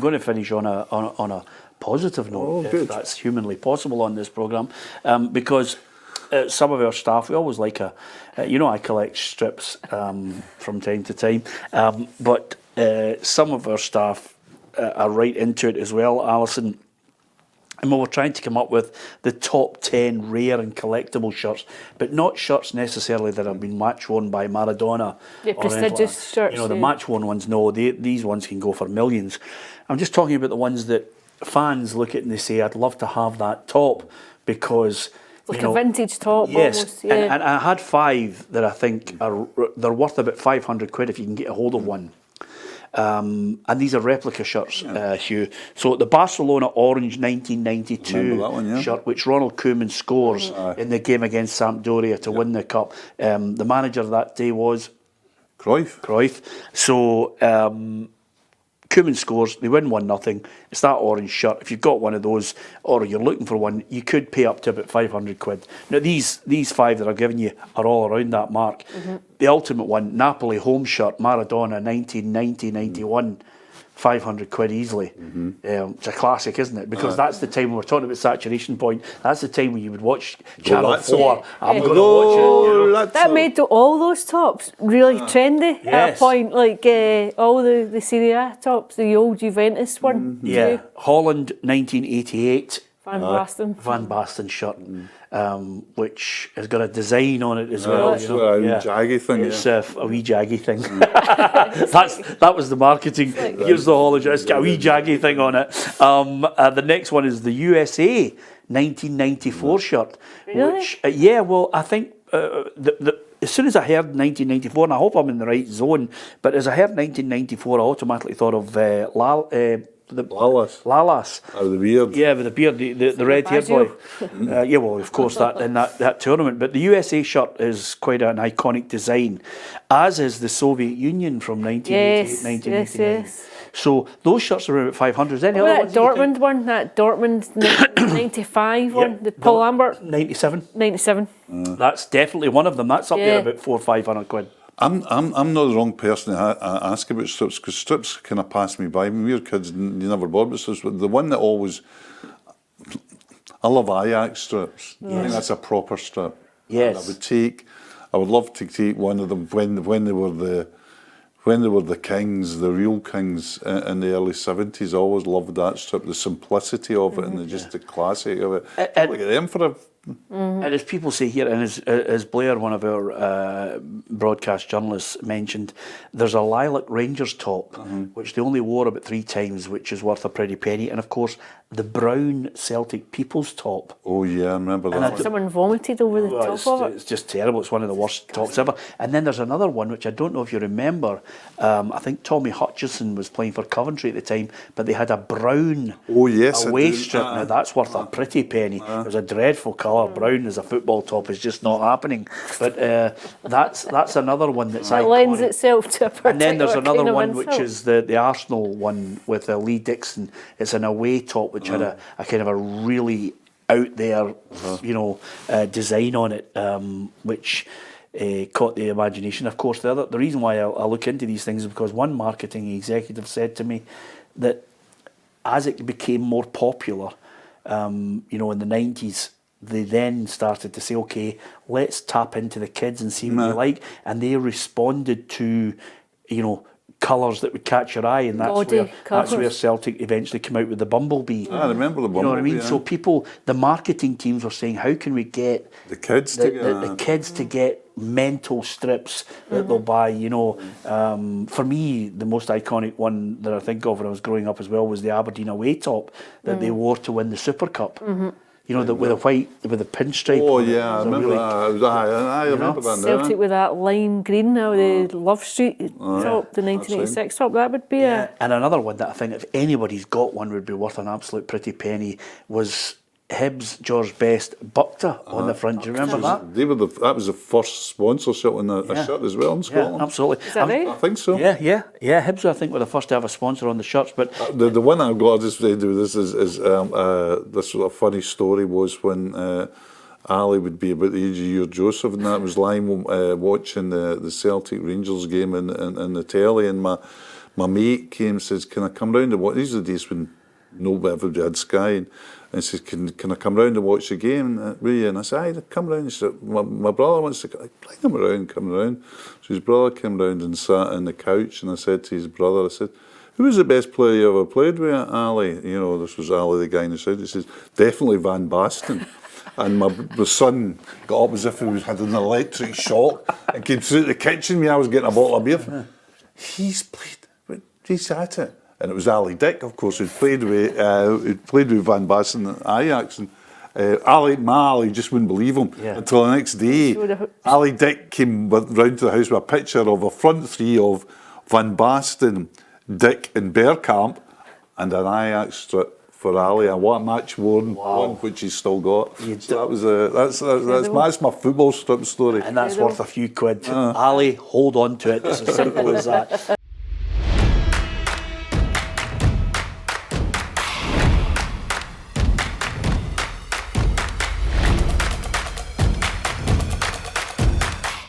going to finish on a positive note, if that's humanly possible on this programme, because some of our staff, we always like I collect strips from time to time, but some of our staff are right into it as well, Alison. And we were trying to come up with the top 10 rare and collectible shirts, but not shirts necessarily that have been match-worn by Maradona. The prestigious shirts. The match-worn ones, no, these ones can go for millions. I'm just talking about the ones that fans look at and they say, I'd love to have that top because... Like a vintage top, yes, almost. Yeah. And I had 5 that I think they're worth about £500 if you can get a hold of one. And these are replica shirts, Hugh. So the Barcelona Orange 1992 shirt, which Ronald Koeman scores in the game against Sampdoria to win the cup. The manager that day was Cruyff. So Koeman scores, they win 1-0. It's that orange shirt. If you've got one of those or you're looking for one, you could pay up to about £500. Now these 5 that I've given you are all around that mark. The ultimate one, Napoli home shirt, Maradona 1990-91, £500 easily. It's a classic, isn't it? Because that's the time when we're talking about saturation point. That's the time when you would watch Channel 4. I'm going to watch it. That made all those tops really trendy at a point, like all the Serie A tops, the old Juventus one. Yeah, Holland 1988. Van Basten shirt, which has got a design on it as well. It's a wee jaggy thing. It's a wee jaggy thing. that was the marketing. Here's the Holland shirt. It's got a wee jaggy thing on it. The next one is the USA 1994 shirt. Really? Which, I think as soon as I heard 1994, and I hope I'm in the right zone, but as I heard 1994, I automatically thought of Lalas. Oh, the beard. Yeah, with the beard, the red-haired boy. Of course, that in that tournament. But the USA shirt is quite an iconic design, as is the Soviet Union from 1988, 1989. Yes. So those shirts are about 500. Any other ones? That Dortmund one, that Dortmund 95 one, the Paul Lambert. 97. 97. That's definitely one of them. That's up there about £400 or £500. I'm not the wrong person to ask about strips, because strips kind of passed me by. When we were kids, you never bought about strips. But the one that always... I love Ajax strips. I think that's a proper strip. Yes. And I would love to take one of them when they were the kings, the real kings in the early 70s. I always loved that strip, the simplicity of it and just the classic of it. Look at them for a... And as people say here, and as Blair, one of our broadcast journalists, mentioned, there's a lilac Rangers top, which they only wore about 3 times, which is worth a pretty penny. And of course, the brown Celtic People's top. Oh yeah, I remember that. Someone vomited over the top of it. It's just terrible. It's one of the worst tops ever. And then there's another one, which I don't know if you remember. I think Tommy Hutchison was playing for Coventry at the time, but they had a brown away strip. Now that's worth a pretty penny. It was a dreadful colour. Brown as a football top is just not happening. But that's another one that's iconic. It lends itself to a particular And then there's another kind of one, insult. which is the Arsenal one with Lee Dixon. It's an away top, which had a kind of a really out there, design on it, which caught the imagination. Of course, the reason why I look into these things is because one marketing executive said to me that as it became more popular, in the 90s, they then started to say, okay, let's tap into the kids and see what they like. And they responded to, colours that would catch your eye, and that's where Celtic eventually came out with the Bumblebee. I remember the Bumblebee. You know what I mean? So the marketing teams were saying, how can we get the kids to get mental strips that they'll buy? For me, the most iconic one that I think of when I was growing up as well was the Aberdeen away top that they wore to win the Super Cup. With the pinstripe. Oh yeah, I remember that. I remember that now. Celtic with that lime green now, the Love Street top, the 1986 top. That would be And another one that I think if anybody's got one would be worth an absolute pretty penny was Hibs George Best Buckta on the front. Do you remember that? That was the first sponsorship on a shirt as well in Scotland. Yeah, absolutely. Is that right? I think so. Yeah. Hibs, I think, were the first to have a sponsor on the shirts. But the one I've got to just do this is this sort of funny story was when Ali would be about the age of your Joseph, and that was lying watching the Celtic Rangers game in the telly, and my mate came and says, "Can I come round and watch?" These are the days when everybody had Sky, and says, "Can I come round and watch the game with you?" And I said, "Aye, come round." He said, "My brother wants to bring him around, come round." So his brother came round and sat on the couch, and I said to his brother, I said, "Who was the best player you ever played with, Ali?" You know, this was Ali, the guy in the side. He says, "Definitely Van Basten." And my son got up as if he had an electric shock and came through the kitchen when I was getting a bottle of beer. He's at it. And it was Ali Dick, of course, who'd played with Van Basten at Ajax. And Ali just wouldn't believe him until the next day. Ali Dick came round to the house with a picture of a front three of Van Basten, Dick and Bergkamp, and an Ajax strip for Ali, and what a match worn one, which he's still got. So that's my football strip story. And that's worth a few quid. Ali, hold on to it. It's as simple as that.